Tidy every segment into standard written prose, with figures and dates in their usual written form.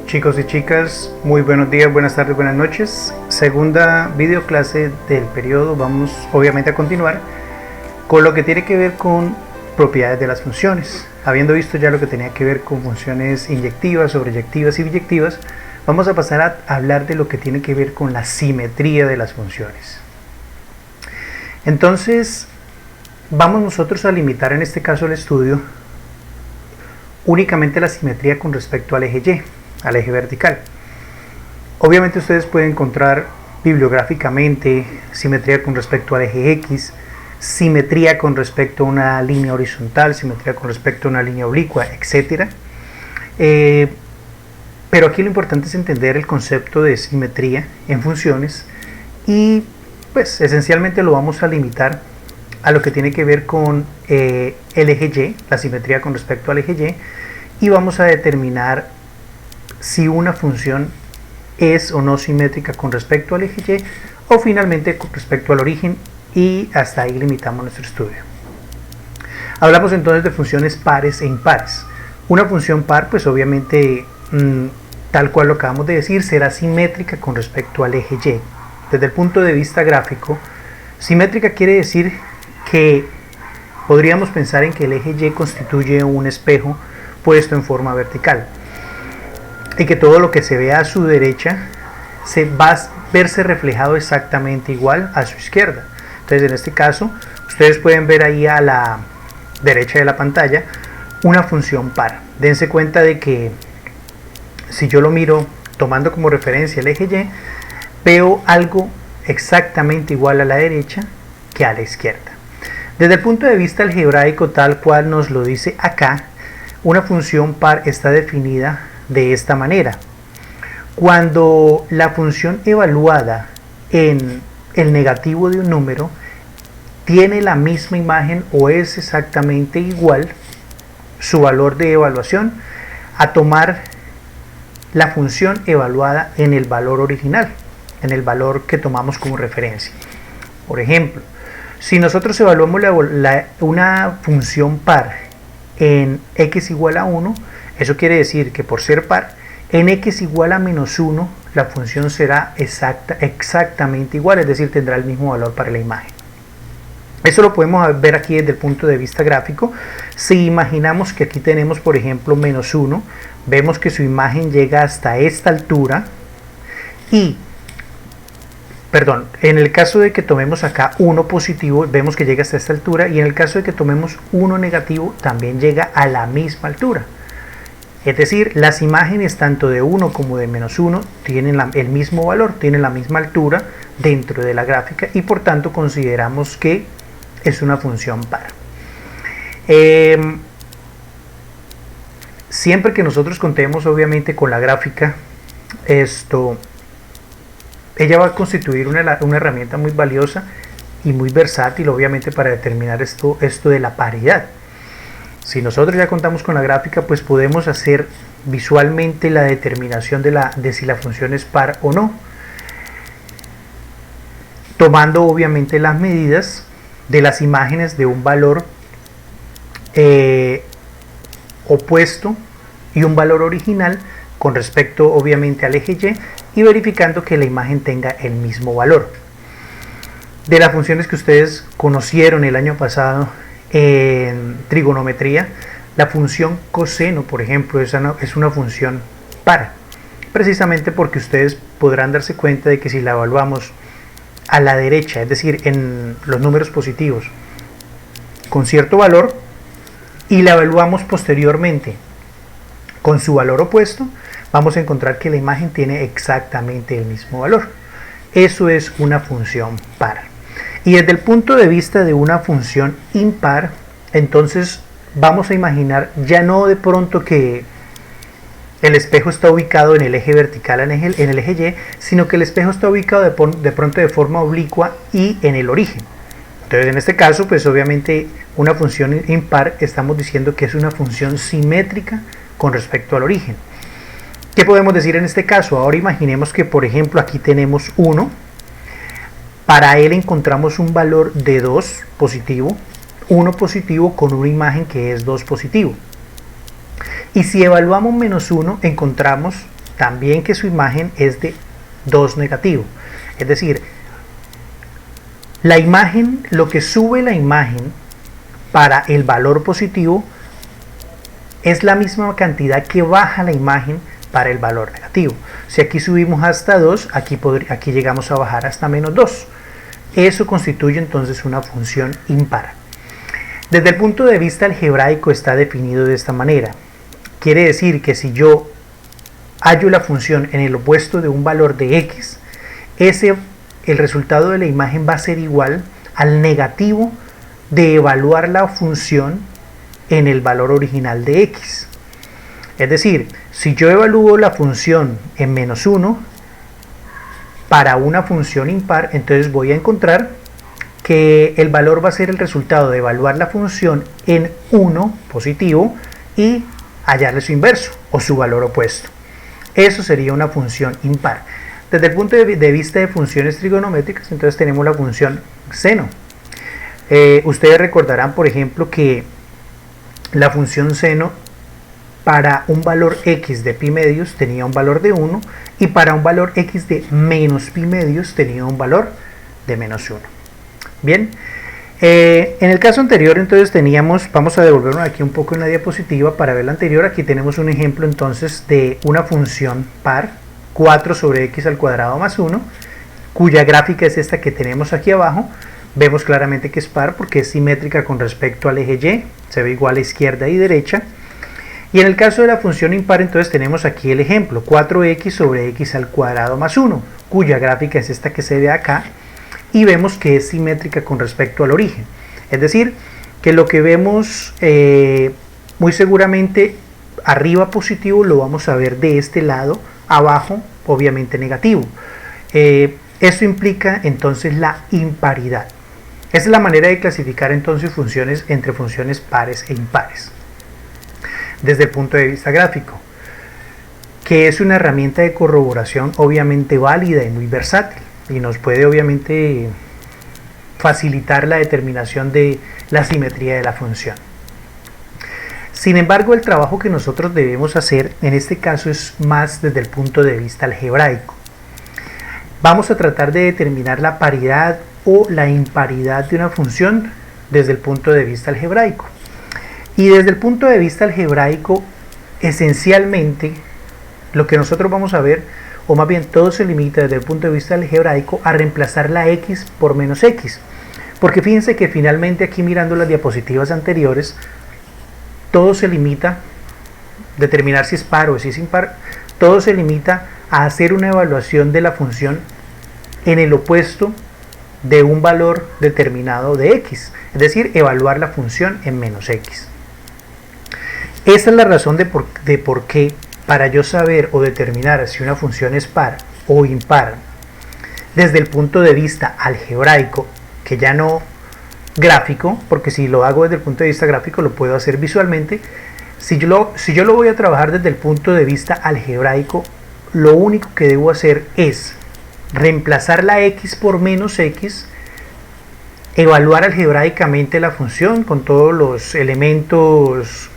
Chicos y chicas, muy buenos días, buenas tardes, buenas noches. Segunda videoclase del periodo. Vamos obviamente a continuar con lo que tiene que ver con propiedades de las funciones. Habiendo visto ya lo que tenía que ver con funciones inyectivas, sobreyectivas y biyectivas, vamos a pasar a hablar de lo que tiene que ver con la simetría de las funciones. Entonces, vamos nosotros a limitar en este caso el estudio únicamente la simetría con respecto al eje Y, al eje vertical. Obviamente ustedes pueden encontrar bibliográficamente simetría con respecto al eje X, simetría con respecto a una línea horizontal, simetría con respecto a una línea oblicua, etc. Pero aquí lo importante es entender el concepto de simetría en funciones y pues esencialmente lo vamos a limitar a lo que tiene que ver con el eje Y, la simetría con respecto al eje Y, y vamos a determinar si una función es o no simétrica con respecto al eje Y o finalmente con respecto al origen, y hasta ahí limitamos nuestro estudio. Hablamos entonces de funciones pares e impares. Una función par, pues obviamente, tal cual lo acabamos de decir, será simétrica con respecto al eje Y. Desde el punto de vista gráfico, simétrica quiere decir que podríamos pensar en que el eje Y constituye un espejo puesto en forma vertical y que todo lo que se vea a su derecha se va a verse reflejado exactamente igual a su izquierda. Entonces, en este caso, ustedes pueden ver ahí a la derecha de la pantalla una función par. Dense cuenta de que si yo lo miro tomando como referencia el eje Y, veo algo exactamente igual a la derecha que a la izquierda. Desde el punto de vista algebraico, tal cual nos lo dice acá, una función par está definida de esta manera. Cuando la función evaluada en el negativo de un número tiene la misma imagen o es exactamente igual su valor de evaluación a tomar la función evaluada en el valor original, en el valor que tomamos como referencia. Por ejemplo, si nosotros evaluamos una función par en x igual a 1, eso quiere decir que por ser par, en x igual a menos 1, la función será exactamente igual, es decir, tendrá el mismo valor para la imagen. Eso lo podemos ver aquí desde el punto de vista gráfico. Si imaginamos que aquí tenemos, por ejemplo, menos 1, vemos que su imagen llega hasta esta altura y, perdón, en el caso de que tomemos acá 1 positivo, vemos que llega hasta esta altura, y en el caso de que tomemos 1 negativo, también llega a la misma altura. Es decir, las imágenes tanto de 1 como de menos 1 tienen el mismo valor, tienen la misma altura dentro de la gráfica, y por tanto consideramos que es una función par. Siempre que nosotros contemos obviamente con la gráfica, ella va a constituir una herramienta muy valiosa y muy versátil, obviamente, para determinar esto de la paridad. Si nosotros ya contamos con la gráfica, pues podemos hacer visualmente la determinación de si la función es par o no, tomando obviamente las medidas de las imágenes de un valor opuesto y un valor original con respecto obviamente al eje Y verificando que la imagen tenga el mismo valor. De las funciones que ustedes conocieron el año pasado en trigonometría, la función coseno, por ejemplo, es una función par, precisamente porque ustedes podrán darse cuenta de que si la evaluamos a la derecha, es decir, en los números positivos, con cierto valor, y la evaluamos posteriormente con su valor opuesto, vamos a encontrar que la imagen tiene exactamente el mismo valor. Eso es una función par. Y desde el punto de vista de una función impar, entonces vamos a imaginar ya no de pronto que el espejo está ubicado en el eje vertical, en el eje Y, sino que el espejo está ubicado de pronto de forma oblicua y en el origen. Entonces, en este caso, pues obviamente una función impar estamos diciendo que es una función simétrica con respecto al origen. ¿Qué podemos decir en este caso? Ahora imaginemos que, por ejemplo, aquí tenemos 1. Para él encontramos un valor de 2 positivo, 1 positivo con una imagen que es 2 positivo. Y si evaluamos menos 1, encontramos también que su imagen es de 2 negativo. Es decir, la imagen, lo que sube la imagen para el valor positivo es la misma cantidad que baja la imagen para el valor negativo. Si aquí subimos hasta 2, aquí llegamos a bajar hasta menos 2. Eso constituye entonces una función impar. Desde el punto de vista algebraico está definido de esta manera. Quiere decir que si yo hallo la función en el opuesto de un valor de x, el resultado de la imagen va a ser igual al negativo de evaluar la función en el valor original de x. Es decir, si yo evalúo la función en menos 1 para una función impar, entonces voy a encontrar que el valor va a ser el resultado de evaluar la función en 1 positivo y hallarle su inverso o su valor opuesto. Eso sería una función impar. Desde el punto de vista de funciones trigonométricas, entonces tenemos la función seno. Ustedes recordarán, por ejemplo, que la función seno para un valor x de pi medios tenía un valor de 1 y para un valor x de menos pi medios tenía un valor de menos 1. Bien, en el caso anterior entonces teníamos, vamos a devolvernos aquí un poco en la diapositiva para ver la anterior. Aquí tenemos un ejemplo entonces de una función par, 4 sobre x al cuadrado más 1, cuya gráfica es esta que tenemos aquí abajo. Vemos claramente que es par porque es simétrica con respecto al eje y, se ve igual a izquierda y derecha. Y en el caso de la función impar entonces tenemos aquí el ejemplo, 4x sobre x al cuadrado más 1, cuya gráfica es esta que se ve acá. Y vemos que es simétrica con respecto al origen. Es decir, que lo que vemos muy seguramente arriba positivo lo vamos a ver de este lado, abajo obviamente negativo. Esto implica entonces la imparidad. Esa es la manera de clasificar entonces funciones entre funciones pares e impares. Desde el punto de vista gráfico, que es una herramienta de corroboración obviamente válida y muy versátil. Y nos puede obviamente facilitar la determinación de la simetría de la función. Sin embargo, el trabajo que nosotros debemos hacer en este caso es más desde el punto de vista algebraico. Vamos a tratar de determinar la paridad o la imparidad de una función desde el punto de vista algebraico. Y desde el punto de vista algebraico, esencialmente, lo que nosotros vamos a ver, o más bien todo se limita desde el punto de vista algebraico a reemplazar la x por menos x. Porque fíjense que finalmente aquí mirando las diapositivas anteriores, todo se limita, determinar si es par o si es impar, todo se limita a hacer una evaluación de la función en el opuesto de un valor determinado de x, es decir, evaluar la función en menos x. Esta es la razón de por qué, para yo saber o determinar si una función es par o impar desde el punto de vista algebraico, que ya no gráfico, porque si lo hago desde el punto de vista gráfico lo puedo hacer visualmente. Si yo lo voy a trabajar desde el punto de vista algebraico, lo único que debo hacer es reemplazar la x por menos x, evaluar algebraicamente la función con todos los elementos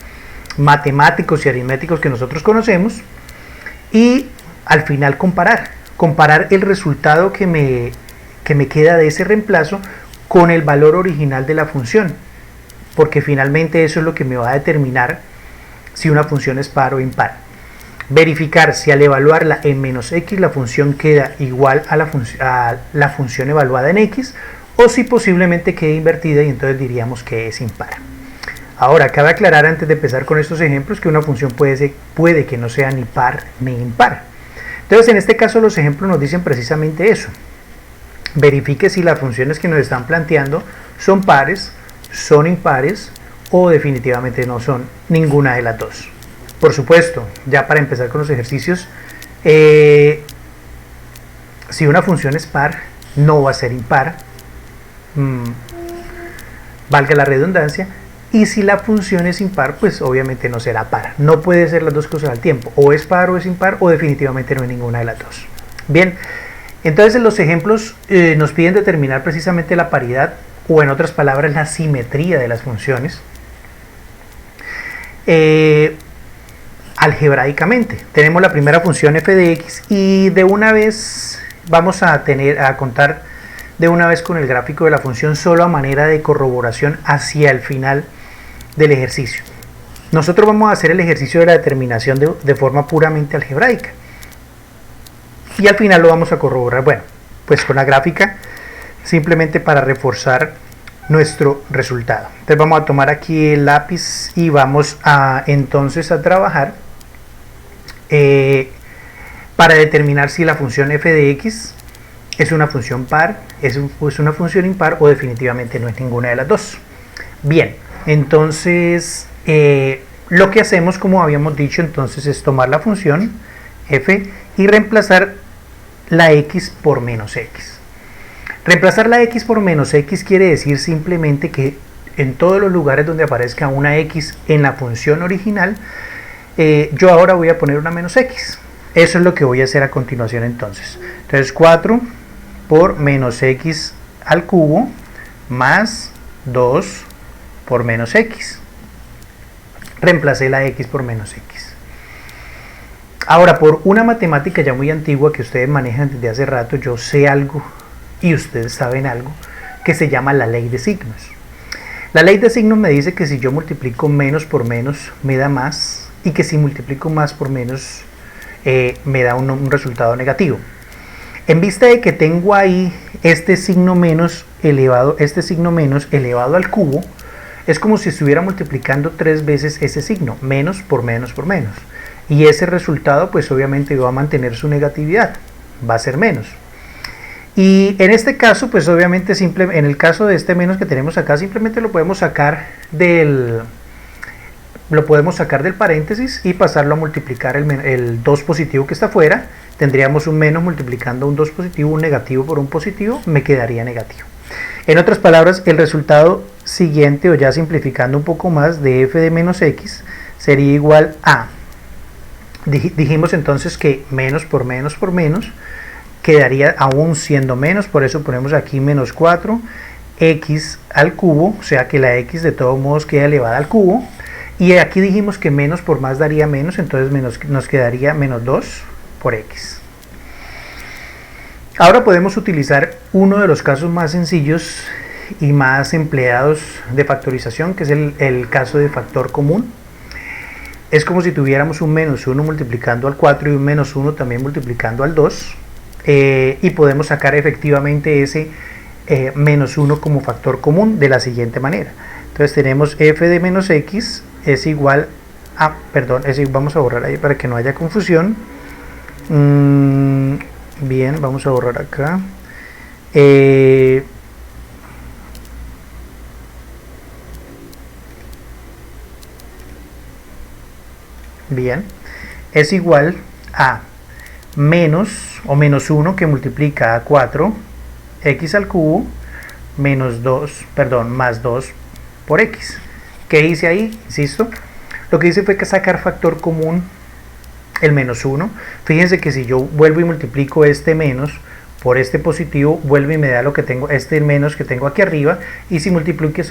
matemáticos y aritméticos que nosotros conocemos y al final comparar el resultado que me queda de ese reemplazo con el valor original de la función, porque finalmente eso es lo que me va a determinar si una función es par o impar. Verificar si al evaluarla en menos x la función queda igual a la función evaluada en x, o si posiblemente quede invertida y entonces diríamos que es impar. Ahora, cabe aclarar antes de empezar con estos ejemplos que una función puede que no sea ni par ni impar. Entonces, en este caso los ejemplos nos dicen precisamente eso. Verifique si las funciones que nos están planteando son pares, son impares o definitivamente no son ninguna de las dos. Por supuesto, ya para empezar con los ejercicios, si una función es par, no va a ser impar, valga la redundancia. Y si la función es impar, pues obviamente no será par. No puede ser las dos cosas al tiempo. O es par o es impar, o definitivamente no es ninguna de las dos. Bien, entonces en los ejemplos nos piden determinar precisamente la paridad, o en otras palabras, la simetría de las funciones. algebraicamente. Tenemos la primera función f de x y de una vez vamos a contar de una vez con el gráfico de la función, solo a manera de corroboración hacia el final del ejercicio. Nosotros vamos a hacer el ejercicio de la determinación de forma puramente algebraica y al final lo vamos a corroborar, bueno, pues con la gráfica, simplemente para reforzar nuestro resultado. Entonces vamos a tomar aquí el lápiz y vamos a entonces a trabajar para determinar si la función f de x es una función par, es una función impar o definitivamente no es ninguna de las dos. Bien, entonces lo que hacemos, como habíamos dicho, entonces es tomar la función f y reemplazar la x por menos x. Reemplazar la x por menos x quiere decir simplemente que en todos los lugares donde aparezca una x en la función original, yo ahora voy a poner una menos x. Eso es lo que voy a hacer a continuación entonces. Entonces 4 por menos x al cubo más 2 por menos x. Reemplacé la x por menos x. Ahora, por una matemática ya muy antigua que ustedes manejan desde hace rato, yo sé algo y ustedes saben algo que se llama la ley de signos. La ley de signos me dice que si yo multiplico menos por menos me da más, y que si multiplico más por menos me da un resultado negativo. En vista de que tengo ahí este signo menos elevado al cubo, es como si estuviera multiplicando 3 veces ese signo, menos por menos por menos. Y ese resultado pues obviamente va a mantener su negatividad, va a ser menos. Y en este caso pues obviamente en el caso de este menos que tenemos acá, simplemente lo podemos sacar del paréntesis y pasarlo a multiplicar el 2 positivo que está afuera. Tendríamos un menos multiplicando un 2 positivo, un negativo por un positivo, me quedaría negativo. En otras palabras, el resultado siguiente, o ya simplificando un poco más, de f de menos x sería igual a, dijimos entonces que menos por menos por menos quedaría aún siendo menos, por eso ponemos aquí menos 4 x al cubo, o sea que la x de todos modos queda elevada al cubo, y aquí dijimos que menos por más daría menos, entonces nos quedaría menos 2 por x. Ahora podemos utilizar uno de los casos más sencillos y más empleados de factorización, que es el caso de factor común. Es como si tuviéramos un menos 1 multiplicando al 4 y un menos 1 también multiplicando al 2, y podemos sacar efectivamente ese menos 1 como factor común de la siguiente manera. Entonces tenemos f de menos x es igual a, vamos a borrar ahí para que no haya confusión. Bien, vamos a borrar acá. Bien, es igual a menos 1 que multiplica a 4 x al cubo más 2 por x. ¿Qué hice ahí? Insisto, lo que hice fue que sacar factor común el menos 1. Fíjense que si yo vuelvo y multiplico este menos por este positivo, vuelve y me da lo que tengo, este menos que tengo aquí arriba, y si multiplico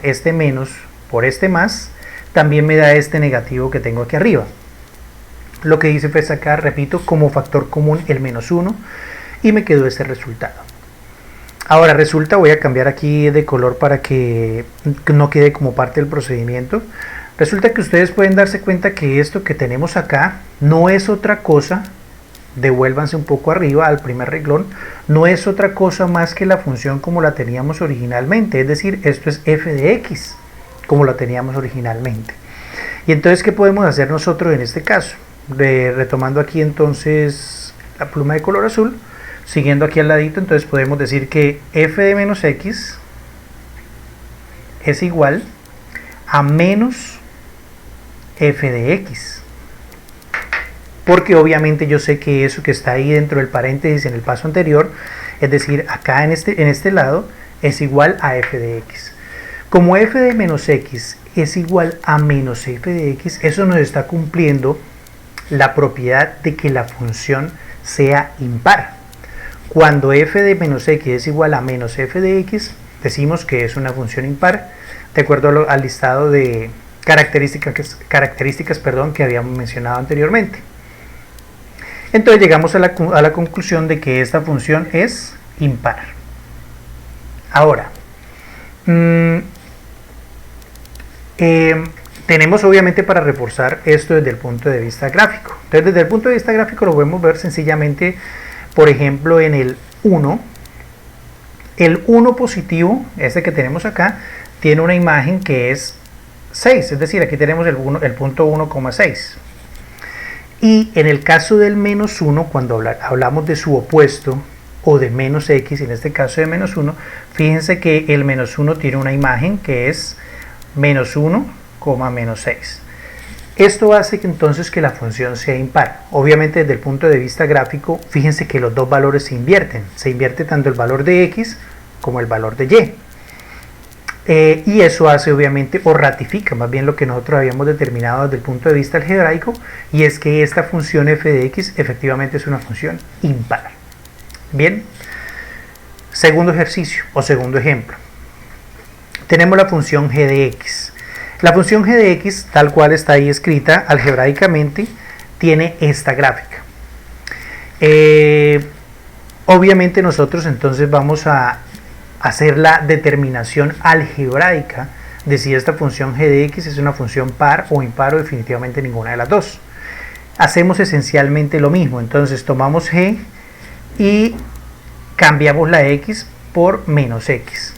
este menos por este más, también me da este negativo que tengo aquí arriba. Lo que hice fue sacar, repito, como factor común el menos 1 y me quedó este resultado. Ahora voy a cambiar aquí de color para que no quede como parte del procedimiento. Resulta que ustedes pueden darse cuenta que esto que tenemos acá no es otra cosa, devuélvanse un poco arriba al primer renglón, no es otra cosa más que la función como la teníamos originalmente, es decir, esto es f de x como la teníamos originalmente. Y entonces, ¿qué podemos hacer nosotros en este caso? Retomando aquí entonces la pluma de color azul, siguiendo aquí al ladito, entonces podemos decir que f de menos x es igual a menos f de x, porque obviamente yo sé que eso que está ahí dentro del paréntesis en el paso anterior, es decir, acá en este lado, es igual a f de x. Como f de menos x es igual a menos f de x, eso nos está cumpliendo la propiedad de que la función sea impar. Cuando f de menos x es igual a menos f de x, decimos que es una función impar, de acuerdo al listado de características que habíamos mencionado anteriormente. Entonces llegamos a la conclusión de que esta función es impar. Ahora, tenemos obviamente para reforzar esto desde el punto de vista gráfico. Entonces desde el punto de vista gráfico lo podemos ver sencillamente, por ejemplo, en el 1. El 1 positivo, este que tenemos acá, tiene una imagen que es 6, es decir, aquí tenemos el punto 1,6. Y en el caso del menos 1, cuando hablamos de su opuesto, o de menos x, en este caso de menos 1, fíjense que el menos 1 tiene una imagen que es menos 1, menos 6. Esto hace que entonces que la función sea impar. Obviamente desde el punto de vista gráfico, fíjense que los dos valores se invierten. Se invierte tanto el valor de x como el valor de y. Y eso hace obviamente, o ratifica más bien lo que nosotros habíamos determinado desde el punto de vista algebraico, y es que esta función f de x efectivamente es una función impar. Bien, segundo ejercicio o segundo ejemplo. Tenemos la función g de x. La función g de x, tal cual está ahí escrita algebraicamente, tiene esta gráfica. Obviamente nosotros entonces vamos a hacer la determinación algebraica de si esta función g de x es una función par o impar, o definitivamente ninguna de las dos. Hacemos esencialmente lo mismo. Entonces tomamos g y cambiamos la x por menos x.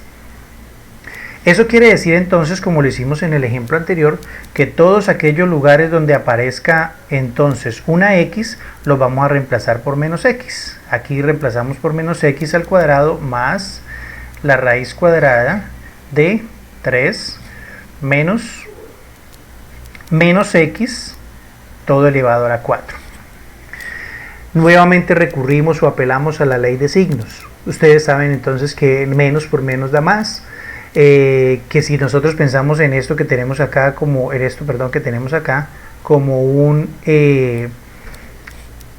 Eso quiere decir entonces, como lo hicimos en el ejemplo anterior, que todos aquellos lugares donde aparezca entonces una x, los vamos a reemplazar por menos x. Aquí reemplazamos por menos x al cuadrado más la raíz cuadrada de 3 menos x todo elevado a la 4. Nuevamente recurrimos o apelamos a la ley de signos. Ustedes saben entonces que menos por menos da más. Que si nosotros pensamos en esto que tenemos acá como un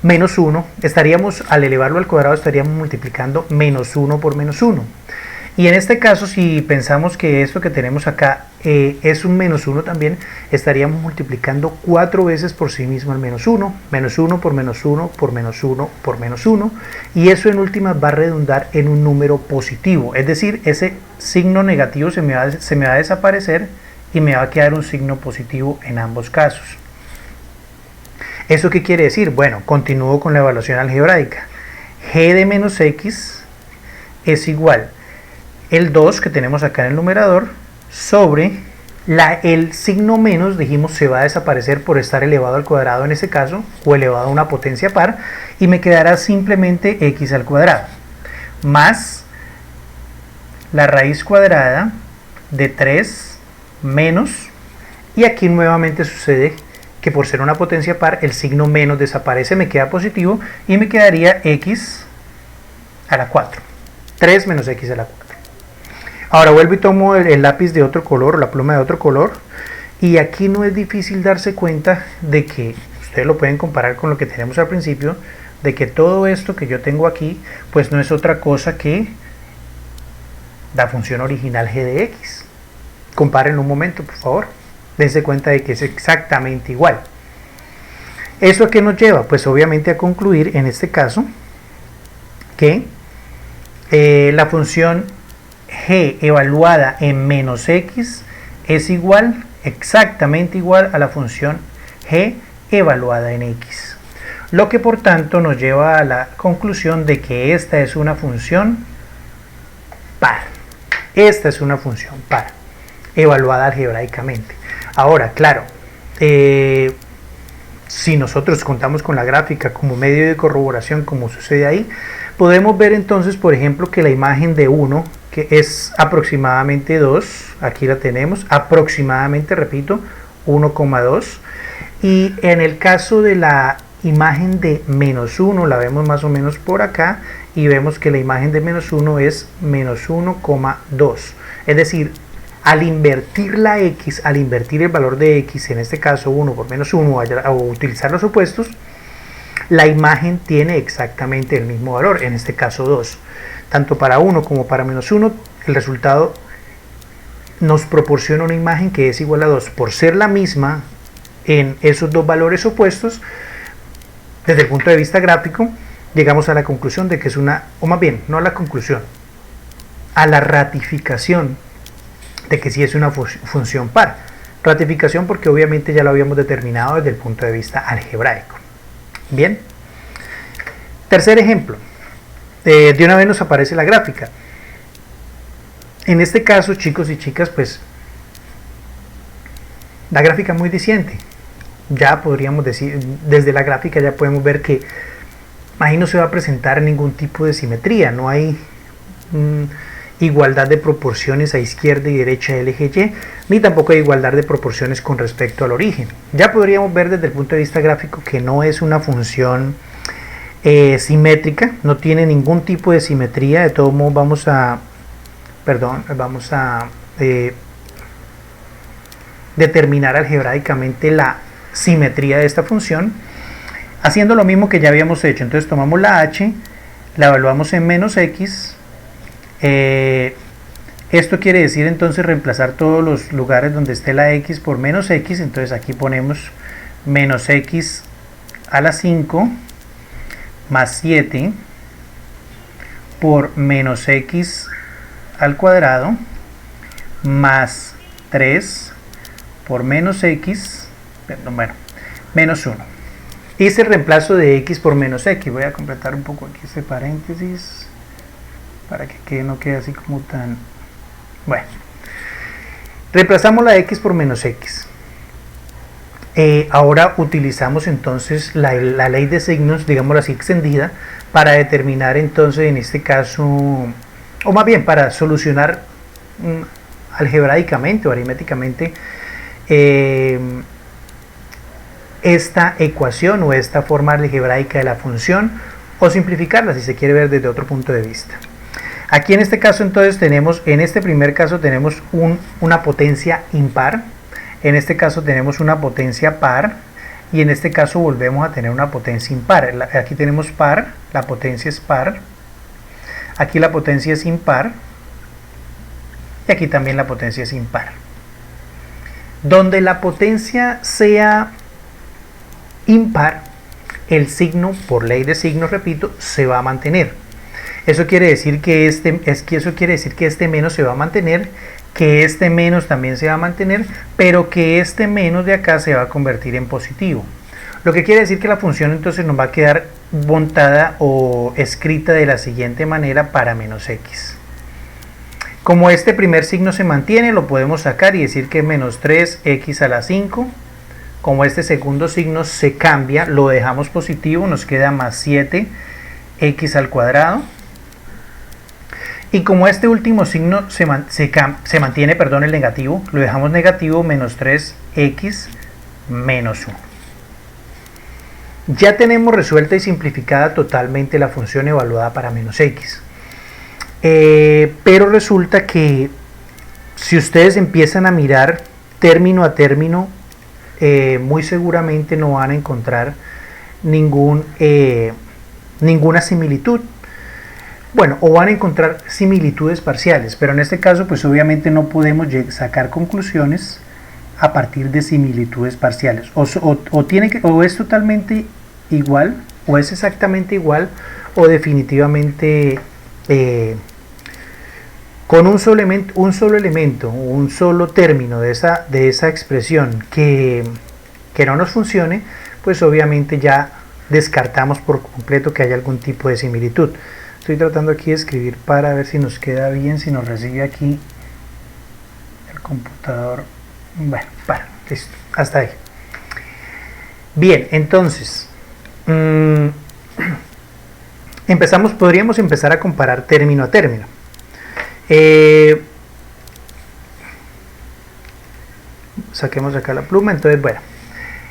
menos 1, estaríamos, al elevarlo al cuadrado, estaríamos multiplicando menos 1 por menos 1. Y en este caso, si pensamos que esto que tenemos acá es un menos 1 también, estaríamos multiplicando 4 veces por sí mismo el menos 1 por menos 1 por menos 1 por menos 1, y eso en últimas va a redundar en un número positivo, es decir, ese signo negativo se me va a desaparecer y me va a quedar un signo positivo en ambos casos. ¿Eso qué quiere decir? Bueno, continúo con la evaluación algebraica. G de menos x es igual el 2 que tenemos acá en el numerador sobre el signo menos, dijimos, se va a desaparecer por estar elevado al cuadrado en este caso, o elevado a una potencia par, y me quedará simplemente x al cuadrado más la raíz cuadrada de 3 menos, y aquí nuevamente sucede que por ser una potencia par el signo menos desaparece, me queda positivo y me quedaría x a la 4, 3 menos x a la 4. Ahora vuelvo y tomo el lápiz de otro color, o la pluma de otro color, y aquí no es difícil darse cuenta de que, ustedes lo pueden comparar con lo que tenemos al principio, de que todo esto que yo tengo aquí, pues no es otra cosa que la función original g de x. Comparen un momento, por favor. Dense cuenta de que es exactamente igual. ¿Eso a qué nos lleva? Pues obviamente a concluir en este caso que la función g evaluada en menos x es igual, exactamente igual a la función g evaluada en x. Lo que por tanto nos lleva a la conclusión de que esta es una función par. Esta es una función par, evaluada algebraicamente. Ahora, claro, si nosotros contamos con la gráfica como medio de corroboración, como sucede ahí, podemos ver entonces, por ejemplo, que la imagen de 1, que es aproximadamente 2, aquí la tenemos, aproximadamente, repito, 1,2, y en el caso de la imagen de menos 1, la vemos más o menos por acá, y vemos que la imagen de menos 1 es menos 1,2, es decir, al invertir la x, al invertir el valor de x, en este caso 1 por menos 1, o utilizar los opuestos, la imagen tiene exactamente el mismo valor, en este caso 2. Tanto para 1 como para menos 1, el resultado nos proporciona una imagen que es igual a 2. Por ser la misma en esos dos valores opuestos, desde el punto de vista gráfico, llegamos a la conclusión de que es una, o más bien, no a la conclusión, a la ratificación de que sí es una función par. Ratificación porque obviamente ya lo habíamos determinado desde el punto de vista algebraico. Bien. Tercer ejemplo. De una vez nos aparece la gráfica. En este caso, chicos y chicas, pues la gráfica es muy diciente. Ya podríamos decir, desde la gráfica ya podemos ver que ahí no se va a presentar ningún tipo de simetría, no hay igualdad de proporciones a izquierda y derecha del eje Y, ni tampoco hay igualdad de proporciones con respecto al origen. Ya podríamos ver desde el punto de vista gráfico que no es una función simétrica, no tiene ningún tipo de simetría. De todos modos vamos a determinar algebraicamente la simetría de esta función haciendo lo mismo que ya habíamos hecho. Entonces tomamos la h, la evaluamos en menos x. Esto quiere decir entonces reemplazar todos los lugares donde esté la x por menos x. Entonces aquí ponemos menos x a la 5 más 7 por menos x al cuadrado más 3 por menos x, bueno, menos 1. Hice el reemplazo de x por menos x. Voy a completar un poco aquí este paréntesis para que no quede así como tan... Bueno, reemplazamos la x por menos x. Ahora utilizamos entonces la ley de signos, digámoslo así, extendida, para determinar entonces en este caso, o más bien para solucionar algebraicamente o aritméticamente esta ecuación o esta forma algebraica de la función, o simplificarla si se quiere ver desde otro punto de vista. Aquí en este caso entonces tenemos, en este primer caso tenemos una potencia impar, en este caso tenemos una potencia par, y en este caso volvemos a tener una potencia impar. Aquí tenemos par, la potencia es par, aquí la potencia es impar, y aquí también la potencia es impar. Donde la potencia sea impar, el signo, por ley de signos, repito, se va a mantener. Eso quiere decir que este menos se va a mantener, que este menos también se va a mantener, pero que este menos de acá se va a convertir en positivo. Lo que quiere decir que la función entonces nos va a quedar montada o escrita de la siguiente manera para menos x. Como este primer signo se mantiene, lo podemos sacar y decir que es menos 3x a la 5. Como este segundo signo se cambia, lo dejamos positivo, nos queda más 7x al cuadrado. Y como este último signo se mantiene, el negativo, lo dejamos negativo, menos 3x menos 1. Ya tenemos resuelta y simplificada totalmente la función evaluada para menos x. Pero resulta que si ustedes empiezan a mirar término a término, muy seguramente no van a encontrar ninguna similitud. Bueno, o van a encontrar similitudes parciales, pero en este caso pues obviamente no podemos sacar conclusiones a partir de similitudes parciales. O es totalmente igual, o es exactamente igual, o definitivamente con un solo elemento, un solo término de esa expresión que no nos funcione, pues obviamente ya descartamos por completo que haya algún tipo de similitud. Estoy tratando aquí de escribir para ver si nos queda bien, si nos recibe aquí el computador. Bueno, listo, hasta ahí. Bien, entonces podríamos empezar a comparar término a término. Saquemos acá la pluma. Entonces, bueno,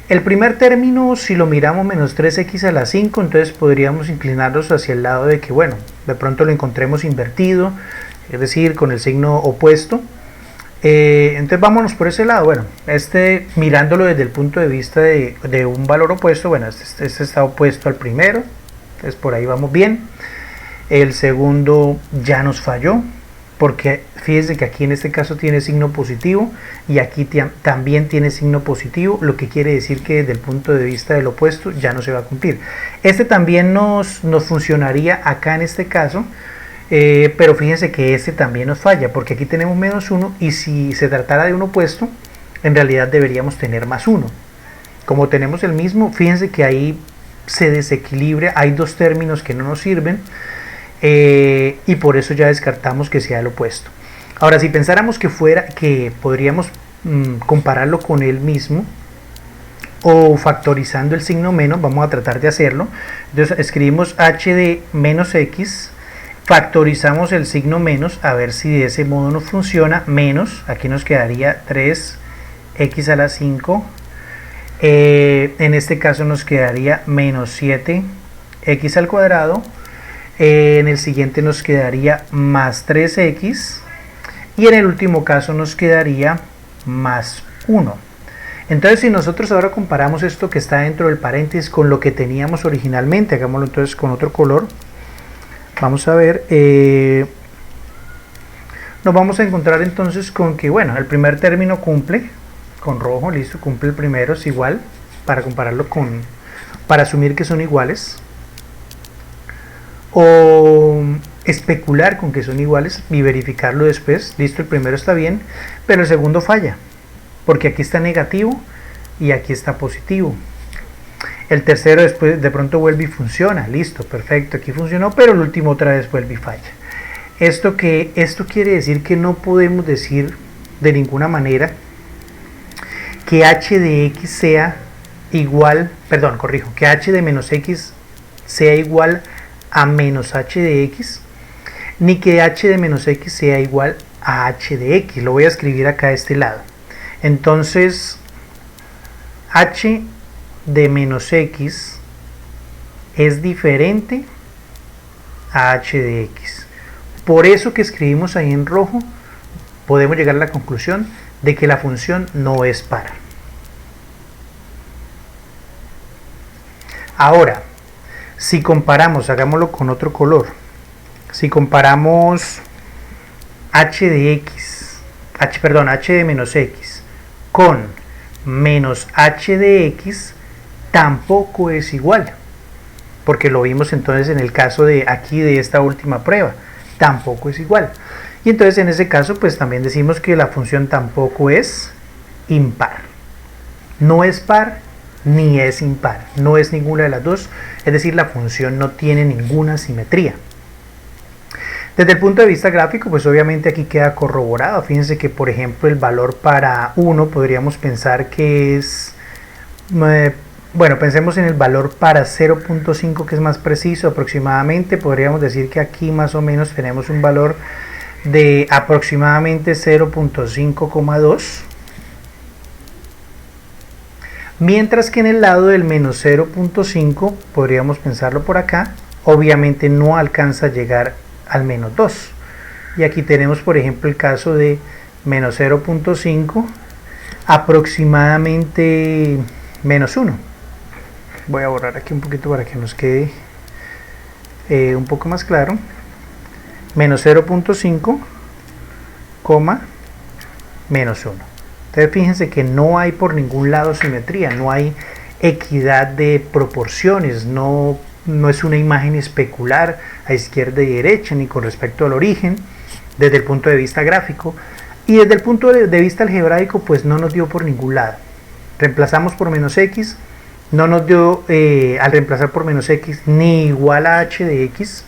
el primer término, si lo miramos menos 3x a la 5, entonces podríamos inclinarnos hacia el lado de que, bueno, de pronto lo encontremos invertido, es decir, con el signo opuesto. Entonces vámonos por ese lado. Bueno, mirándolo desde el punto de vista de un valor opuesto, bueno, este está opuesto al primero, entonces por ahí vamos bien. El segundo ya nos falló, porque fíjense que aquí en este caso tiene signo positivo y aquí también tiene signo positivo, lo que quiere decir que desde el punto de vista del opuesto ya no se va a cumplir. Este también nos funcionaría acá en este caso, pero fíjense que este también nos falla, porque aquí tenemos menos 1 y si se tratara de un opuesto, en realidad deberíamos tener más 1. Como tenemos el mismo, fíjense que ahí se desequilibra, hay dos términos que no nos sirven, y por eso ya descartamos que sea el opuesto. Ahora, si pensáramos que podríamos compararlo con el mismo o factorizando el signo menos, vamos a tratar de hacerlo. Entonces escribimos h de menos x, factorizamos el signo menos, a ver si de ese modo nos funciona. Menos, aquí nos quedaría 3x a la 5, en este caso nos quedaría menos 7x al cuadrado. En el siguiente nos quedaría más 3x y en el último caso nos quedaría más 1. Entonces, si nosotros ahora comparamos esto que está dentro del paréntesis con lo que teníamos originalmente, hagámoslo entonces con otro color. Vamos a ver, nos vamos a encontrar entonces con que, bueno, el primer término cumple con rojo, listo, cumple el primero, es igual, para compararlo para asumir que son iguales, o especular con que son iguales y verificarlo después. Listo, el primero está bien, pero el segundo falla, porque aquí está negativo y aquí está positivo. El tercero después de pronto vuelve y funciona, listo, perfecto, aquí funcionó, pero el último otra vez vuelve y falla. Esto quiere decir que no podemos decir de ninguna manera que h de x sea igual, perdón, corrijo, que h de menos x sea igual a menos h de x, ni que h de menos x sea igual a h de x. Lo voy a escribir acá a este lado. Entonces, h de menos x es diferente a h de x. Por eso que escribimos ahí en rojo, podemos llegar a la conclusión de que la función no es par. Ahora, si comparamos, hagámoslo con otro color, si comparamos h de menos x con menos h de x, tampoco es igual, porque lo vimos entonces en el caso de aquí de esta última prueba, tampoco es igual. Y entonces en ese caso pues también decimos que la función tampoco es impar. No es par ni es impar, no es ninguna de las dos, es decir, la función no tiene ninguna simetría. Desde el punto de vista gráfico, pues obviamente aquí queda corroborado. Fíjense que por ejemplo el valor para 1 podríamos pensar que es, bueno, pensemos en el valor para 0.5 que es más preciso aproximadamente. Podríamos decir que aquí más o menos tenemos un valor de aproximadamente 0.5,2, mientras que en el lado del menos 0.5 podríamos pensarlo por acá, obviamente no alcanza a llegar al menos 2, y aquí tenemos por ejemplo el caso de menos 0.5 aproximadamente menos 1. Voy a borrar aquí un poquito para que nos quede un poco más claro. Menos 0.5, menos 1. Entonces fíjense que no hay por ningún lado simetría, no hay equidad de proporciones, no es una imagen especular a izquierda y derecha, ni con respecto al origen, desde el punto de vista gráfico, y desde el punto de vista algebraico, pues no nos dio por ningún lado. Reemplazamos por menos x, no nos dio, al reemplazar por menos x, ni igual a h de x,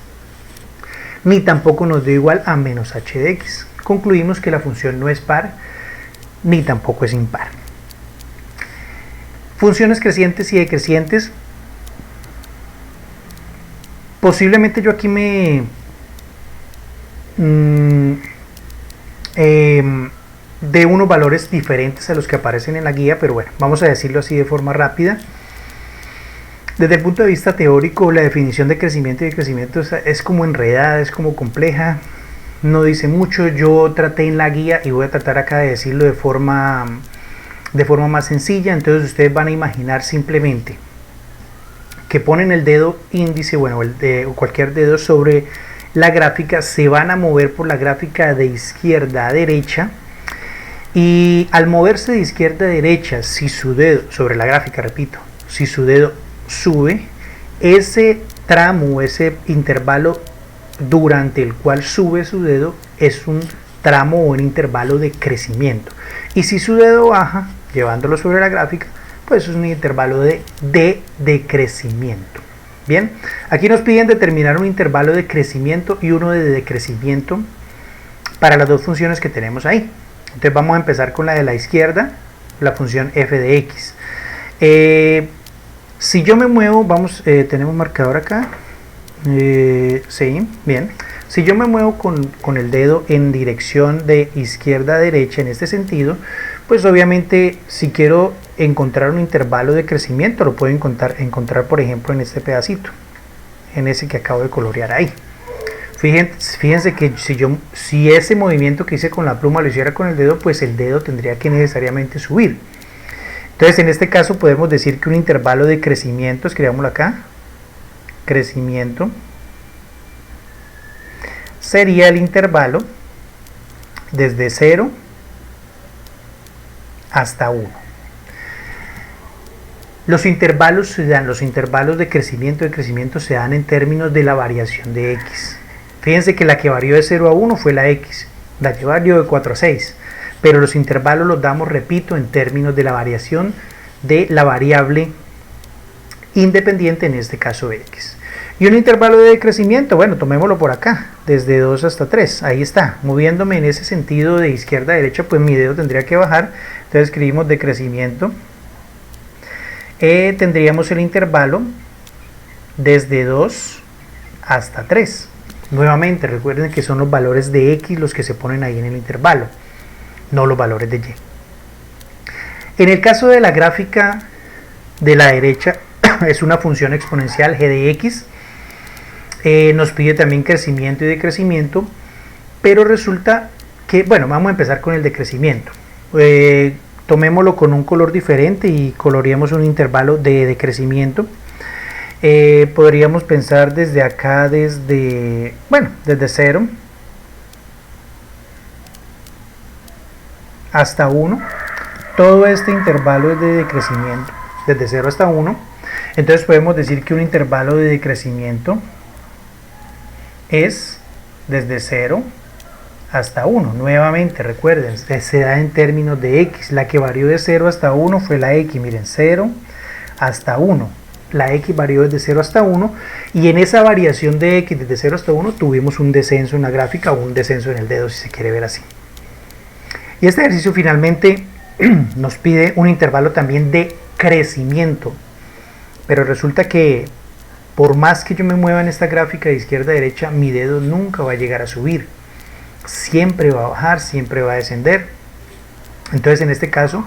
ni tampoco nos dio igual a menos h de x. Concluimos que la función no es par, ni tampoco es impar. Funciones crecientes y decrecientes. Posiblemente yo aquí me de unos valores diferentes a los que aparecen en la guía, pero bueno, vamos a decirlo así de forma rápida. Desde el punto de vista teórico, la definición de crecimiento y decrecimiento es como enredada, es como compleja, no dice mucho. Yo traté en la guía y voy a tratar acá de decirlo de forma más sencilla. Entonces ustedes van a imaginar simplemente que ponen el dedo índice, bueno, o cualquier dedo sobre la gráfica se van a mover por la gráfica de izquierda a derecha, y al moverse de izquierda a derecha, si su dedo, sobre la gráfica repito, si su dedo sube, ese tramo, ese intervalo durante el cual sube su dedo es un tramo o un intervalo de crecimiento, y si su dedo baja llevándolo sobre la gráfica, pues es un intervalo de decrecimiento. Bien, aquí nos piden determinar un intervalo de crecimiento y uno de decrecimiento para las dos funciones que tenemos ahí. Entonces vamos a empezar con la de la izquierda, la función f de x. Si yo me muevo, tenemos marcador acá, sí, bien. Si yo me muevo con el dedo en dirección de izquierda a derecha en este sentido, pues obviamente si quiero encontrar un intervalo de crecimiento lo puedo encontrar por ejemplo en este pedacito, en ese que acabo de colorear ahí. Fíjense que si ese movimiento que hice con la pluma lo hiciera con el dedo, pues el dedo tendría que necesariamente subir. Entonces en este caso podemos decir que un intervalo de crecimiento, escribámoslo acá, crecimiento, sería el intervalo desde 0 hasta 1. Los intervalos de crecimiento se dan en términos de la variación de x. Fíjense que la que varió de 0 a 1 fue la x, la que varió de 4 a 6, pero los intervalos los damos, repito, en términos de la variación de la variable independiente, en este caso x. Y un intervalo de decrecimiento, bueno, tomémoslo por acá, desde 2 hasta 3, ahí está, moviéndome en ese sentido de izquierda a derecha, pues mi dedo tendría que bajar, entonces escribimos decrecimiento, tendríamos el intervalo desde 2 hasta 3, nuevamente recuerden que son los valores de x los que se ponen ahí en el intervalo, no los valores de y. En el caso de la gráfica de la derecha, es una función exponencial g de x, nos pide también crecimiento y decrecimiento, pero resulta que, bueno, vamos a empezar con el decrecimiento. Tomémoslo con un color diferente y coloreemos un intervalo de decrecimiento. Podríamos pensar desde acá, desde 0 hasta 1. Todo este intervalo es de decrecimiento, desde 0 hasta 1. Entonces podemos decir que un intervalo de decrecimiento es desde 0 hasta 1. Nuevamente recuerden, se da en términos de x. La que varió de 0 hasta 1 fue la x, miren, 0 hasta 1. La x varió desde 0 hasta 1, y en esa variación de x desde 0 hasta 1 tuvimos un descenso en la gráfica o un descenso en el dedo, si se quiere ver así. Y este ejercicio finalmente nos pide un intervalo también de crecimiento, pero resulta que por más que yo me mueva en esta gráfica de izquierda a derecha, mi dedo nunca va a llegar a subir, siempre va a bajar, siempre va a descender. Entonces en este caso,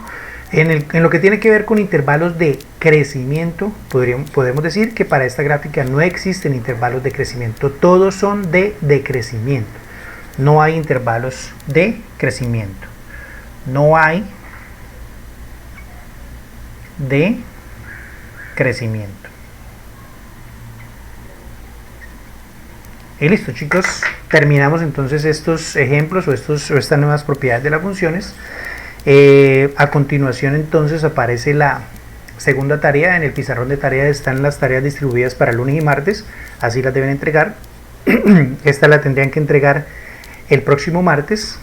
en lo que tiene que ver con intervalos de crecimiento, podemos decir que para esta gráfica no existen intervalos de crecimiento, todos son de decrecimiento, no hay intervalos de crecimiento, no hay de crecimiento. Y listo, chicos, terminamos entonces estos ejemplos o estas nuevas propiedades de las funciones. A continuación entonces aparece la segunda tarea. En el pizarrón de tareas están las tareas distribuidas para lunes y martes, así las deben entregar. Esta la tendrían que entregar el próximo martes.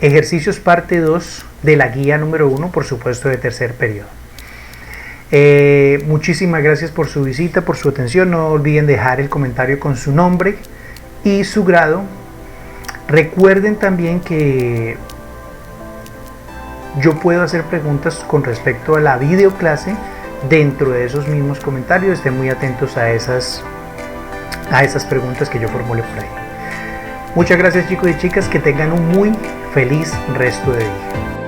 Ejercicios parte 2 de la guía número 1, por supuesto de tercer periodo. Muchísimas gracias por su visita, por su atención. No olviden dejar el comentario con su nombre y su grado. Recuerden también que yo puedo hacer preguntas con respecto a la videoclase dentro de esos mismos comentarios. Estén muy atentos a esas preguntas que yo formule por ahí. Muchas gracias, chicos y chicas, que tengan un muy feliz resto de día.